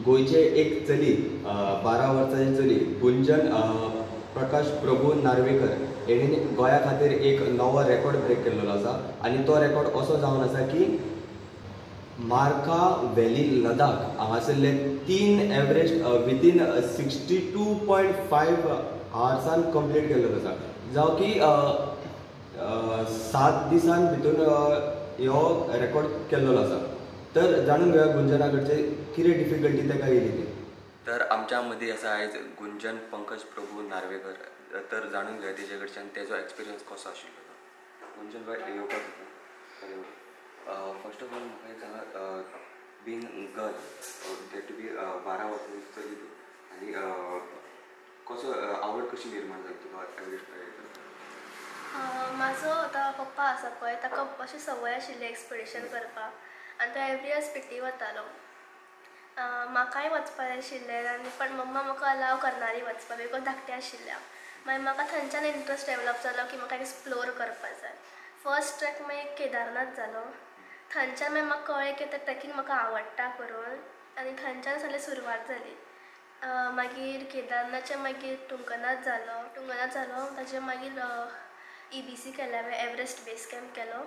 गोयचे एक चली 12 वर्सांची चली गुंजन प्रकाश प्रभू नार्वेकर हेणें गोंया खातीर एक नवो रेकॉर्ड ब्रेक केल्लो आसा आनी तो रेकॉर्ड असो जावन आसा की मार्का व्हॅली लडाख हांगासरले 3 एव्हरेस्ट विदीन 62.5 आवर्सान कंप्लीट केल्लो आसा जावं की 7 दिसान भितर हो रेकॉर्ड केल्लो आसा. तर जाणून घेवया गुंजना कडचे कितें डिफिकल्टी ताका येयली ती. तर आमच्या मदीं आसा आयज गुंजन पंकज प्रभू नार्वेकर. तर जाणून घेवया तेजे कडच्यान तेजो एक्सपिरियन्स कसो आशिल्लो तो. गुंजन बाय येवपाक जाता. फर्स्ट ऑफ ऑल म्हाका एक सांगा being girl date to be 12 वर्सांची चली तूं आनी कसो आवड कशी निर्माण जाली तुका एव्हरेस्ट म्हाजो आतां पप्पा आसा पळय ताका अशी संवय आशिल्ली एक्सपिडिशन करपाक आनी तो एवरी इयर स्पिटी वतालो. म्हाकाय वचपाक जाय आशिल्लें आनी पण मम्मा म्हाका अलाव करनाली वचपाक बिकॉज धाकटें आशिल्लें हांव. मागीर म्हाका थंयच्यान इंट्रस्ट डेवलप जालो की म्हाका एक्सप्लोर करपाक जाय. फर्स्ट ट्रॅक मागीर केदारनाथ जालो. थंयच्यान मागीर म्हाका कळ्ळें की तें ट्रॅकिंग म्हाका आवडटा करून आनी थंयच्यान सगळी सुरवात जाली. मागीर केदारनाथचे मागीर तुंगनाथ जालो ताचे मागीर EBC केलें हांवें एव्हरेस्ट बेस कॅम्प केलो.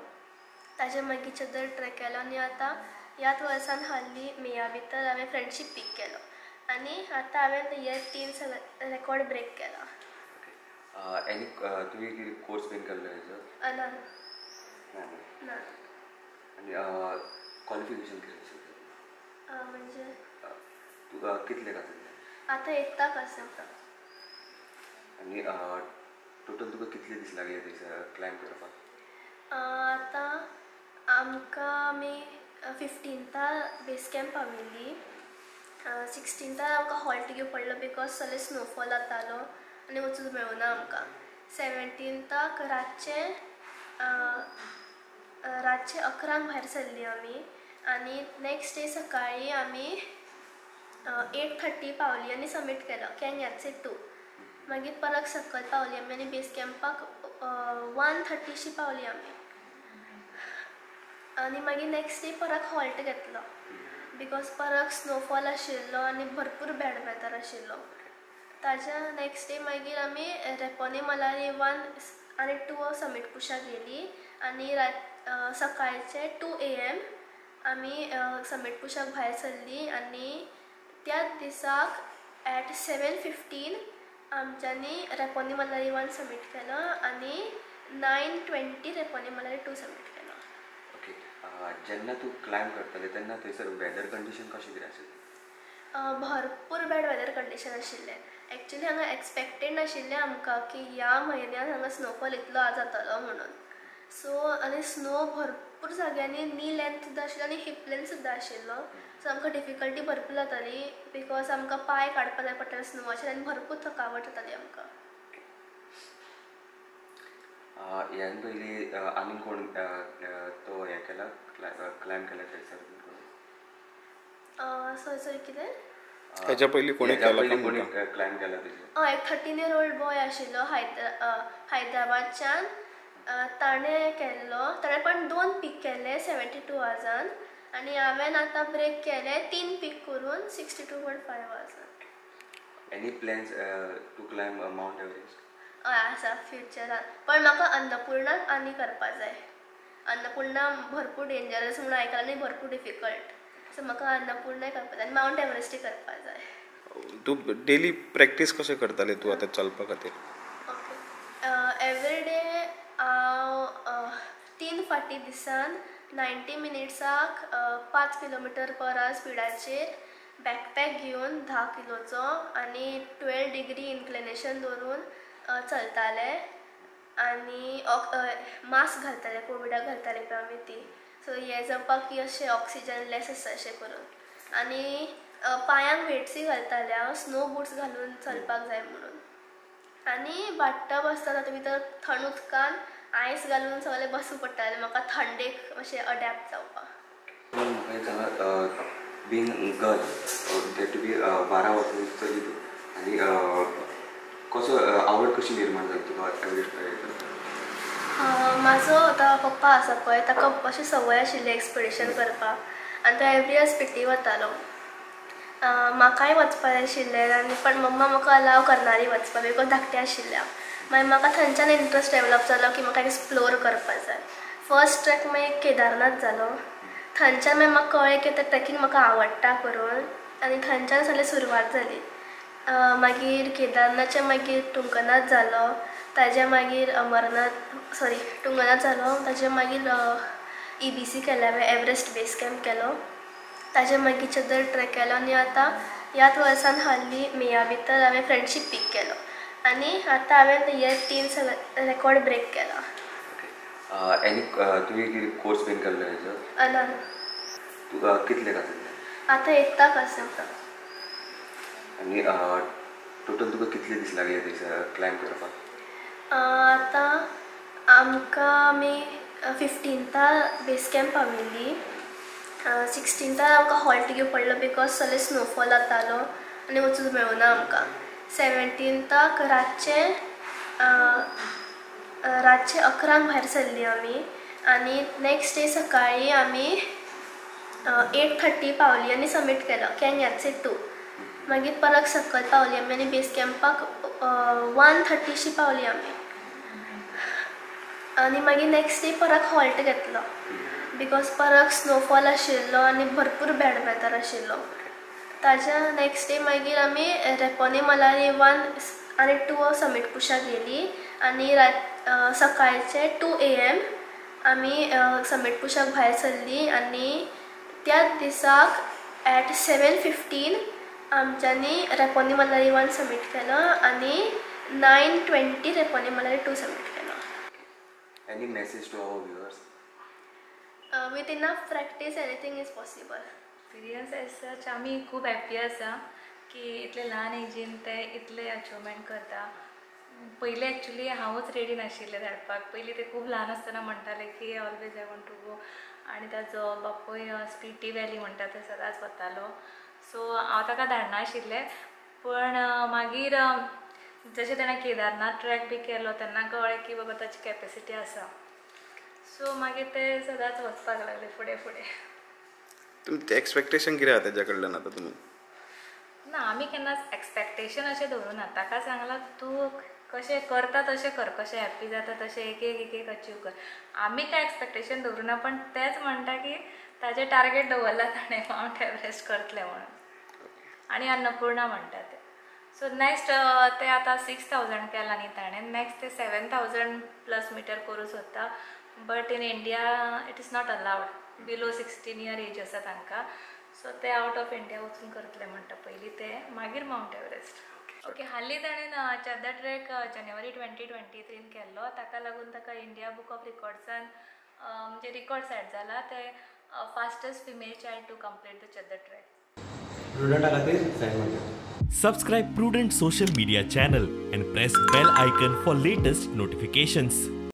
ताचे मागीर चदर ट्रॅक केलो आनी आतां ह्याच वर्सान हाल्ली मेया भितर हांवें फ्रेंडशीप पीक केलो आनी आतां हांवें इयर 3 रेकॉर्ड ब्रेक केला. एनी तुवें कितें कोर्स बीन केल्लो हेजो? ना आनी क्वॉलिफिकेशन कितें आशिल्लें? म्हणजे तुका कितले आशिल्ले? आतां 8th आसा. आनी टोटल तुका कितले दीस लागले थंयसर क्लायंब करपाक? आतां आमकां आमी 15th बेस कॅम्प पाविल्ली. 16th आमकां हॉल्ट घेवंक पडलो बिकॉज सगळे स्नोफॉल जातालो आनी वचूंक मेळूना आमकां. 17th रातचे 11 भायर सरली आमी आनी नेक्स्ट डे सकाळी आमी 8:30 पावली आनी सबमीट केलो कॅन्याचे 2. मागीर परत सकयल पावली आमी आनी बेस कॅम्पाक 1:30 पावली आमी आनी मागीर नेक्स्ट डे परत हॉल्ट घेतलो बिकॉज परत स्नोफॉल आशिल्लो आनी भरपूर बॅड वेदर आशिल्लो. ताच्या नेक्स्ट डे मागीर आमी रेपोनी मलारी 1 आनी 2 सबमीट पुशाक गेली आनी सकाळचे 2 AM आमी सबमीट पुशाक भायर सरली आनी त्याच दिसाक at 7:15 आमच्यांनी रेपोनी मलारी 1 सबमीट केलो आनी 9:20 रेपोनी मलारी 2 सबमीट केलो. ओके. जेन्ना तूं क्लायंब करताले तेन्ना थंयसर वेदर कंडिशन कशें कितें आशिल्लें? भरपूर बॅड वेदर कंडिशन आशिल्लें. एक्चुली हांगा एक्सपेक्टेड नाशिल्लें आमकां की ह्या म्हयन्यान हांगा स्नोफॉल इतलो जातलो म्हणून. सो आनी स्नो भरपूर जाग्यांनी नी लेंथ सुद्दां आशिल्लो आनी हिप लेंथ सुद्दां आशिल्लो. सो आमकां डिफिकल्टी भरपूर जाताली बिकॉज आमकां पांय काडपाक जाय पडटाले स्नोवाचेर आनी भरपूर थकावट जाताली आमकां. ह्यान पयलीं आनी कोण तो हें केला क्लायंब केला थंयसर? सॉरी कितें? हेच्या पयलीं कोणी केला क्लायंब केला थंयसर? एक 13 year old बॉय आशिल्लो हैदराबादच्यान. ताणें केल्लो. ताणें पण 2 पीक केले 72 आवर्सान आनी हांवें आतां ब्रेक केले 3 पीक करून 62.5 आवर्सान. Any plans to climb Mount Everest? हय आसा फ्युचरान. पण म्हाका अन्नपूर्णा आनी करपाक जाय. अन्नपूर्णा भरपूर डेंजरस म्हणून आयकलां आनी भरपूर डिफिकल्ट. सो म्हाका अन्नपूर्णाय करपाक जाय आनी माउंट एव्हरेस्टूय करपाक जाय. तूं डेली प्रॅक्टीस कशें करताले तूं आतां चलपा खातीर? ओके. एवरी डे हांव 3 फावटी दिसान 90 मिनिट्साक 5 km/h स्पिडाचेर बॅकपॅक घेवन 10 किलोचो आनी 12 डिग्री इन्क्लिनेशन दवरून चलताले आनी मास्क घालताले कोविडाक घालताले पळय आमी ती. सो हें जावपाक की अशें ऑक्सिजन लेस आसा अशें करून आनी पांयांक वेट्सूय घालताले हांव स्नो बुट्स घालून चलपाक जाय म्हणून. आनी बाथटब आसता तातूंत भितर थंड उदकान आयस घालून सगळें बसूं पडटालें म्हाका थंडेक अशें अडॅप्ट जावपाक. म्हाका एक सांगा being girl date to be 12 वर्सांची चली तूं आनी कसो आवड कशी निर्माण जाली तुका एव्हरेस्ट? म्हाजो आतां पप्पा आसा पळय ताका अशी संवय आशिल्ली एक्सपिडिशन करपाक आनी तो एवरी इयर स्पिटी वतालो. म्हाकाय वचपाक जाय आशिल्लें आनी पण मम्मा म्हाका अलाव करनाली वचपाक बिकॉज धाकटें आशिल्ल्या. मागीर म्हाका थंयच्यान इंट्रस्ट डेवलप जालो की म्हाका एक्सप्लोर करपाक जाय. फर्स्ट ट्रॅक मागीर केदारनाथ जालो. थंयच्यान मागीर म्हाका कळ्ळें की तें ट्रॅकिंग म्हाका आवडटा करून आनी थंयच्यान सगळी सुरवात जाली. मागीर केदारनाथचे मागीर तुंगनाथ जालो. ताजे मागीर तुंगनाथ जालो. ताजे मागीर EBC केलें हांवें, एवरेस्ट बेस कॅम्प केलो. ताजे मागीर चदर ट्रॅक केलो आनी आतां ह्याच वर्सान हाल्ली मेया भितर हांवें फ्रेंडशीप पीक केलो आनी आतां हांवें हे 3 रेकॉर्ड ब्रेक केला. एनी तुम्ही कोर्स बीन केल्लो हेजो ना तुका कितले आसा आतां 8th आसा. आनी टोटल तुका कितले दीस लागले थंयसर क्लायंब करपाक? आतां आमकां आमी 15th बेस कॅम्प पाविल्ली. 16th आमकां हॉल्ट घेवं पडलो बिकॉज सगळे स्नोफॉल जातालो आनी वचूंक मेळूना आमकां. 17th रातचे 11 भायर सरली आमी आनी नेक्स्ट डे सकाळी आमी 8:30 पावली आनी सबमीट केलो कॅन्याचे 2. मागीर परत सकयल पावली आमी आनी बेस कॅम्पाक 1:30 पावली आमी आनी मागीर नेक्स्ट डे परत हॉल्ट घेतलो बिकॉज परत स्नोफॉल आशिल्लो आनी भरपूर बॅड वेदर आशिल्लो. ताज्या नेक्स्ट डे मागीर आमी रेपोनी मलारी 1 आनी 2 सबमीट पुशाक गेली आनी सकाळचे 2 AM आमी सबमीट पुशाक भायर सरली आनी त्याच दिसाक ॲट 7:15 आमच्यांनी रेपोनी मलारी 1 सबमीट केलो आनी 9:20 रेपोनी मलारी 2 सबमीट केलो. Any message to our viewers? With enough practice anything is possible. Experience as such आमी खूब हॅप्पी आसा की इतले ल्हान एजीन ते इतले अचिवमेंट करता. पयलीं एक्चुली हांवूच रेडी नाशिल्लें धाडपाक. पयलीं ते खूब ल्हान आसतना म्हणटाले की always I want to go आनी ताजो बापूय स्पिटी वॅली म्हणटा थंय सदांच वतालो. सो हांव ताका धाडनाशिल्लें पण मागीर जशें ताणें केदारनाथ ट्रॅक बी केलो तेन्ना कळ्ळें की बाबा ताची कॅपेसिटी आसा. सो मागीर ते सदांच वचपाक लागले फुडें फुडें. तुमचें एक्सपेक्टेशन कितें आहा तेज्या कडल्यान आतां तुमी? ना आमी केन्नाच एक्सपेक्टेशन अशें दवरुना. ताका सांगलां तूं कशें करता तशें कर, कशें हॅप्पी जाता तशें एक एक अचीव कर. आमी कांय एक्सपेक्टेशन दवरुना पण तेच म्हणटा की ताजें टार्गेट दवरला ताणें माउंट एवरेस्ट करतलें म्हणून आनी अन्नपूर्णा म्हणटा ते. सो नेक्स्ट ते आतां 6,000 केलां न्ही ताणें. नेक्स्ट ते 7,000+ मीटर करूं सोदता but in India it is not allowed. Below 16 year age आसा तांकां. सो ते आवट ऑफ इंडिया वचून करतले म्हणटा पयलीं ते मागीर माउंट एवरेस्ट. ओके हालीं ताणें चद्दर ट्रॅक जानेवारी 2023 केल्लो. ताका लागून ताका इंडिया बुक ऑफ रिकॉर्ड्सान म्हणजे रिकॉर्ड सेट जाला. ते fastest female child to complete the Chadar trek. स्टुडंटा खातीर Simon. Subscribe Prudent social media channel and press bell icon for latest notifications.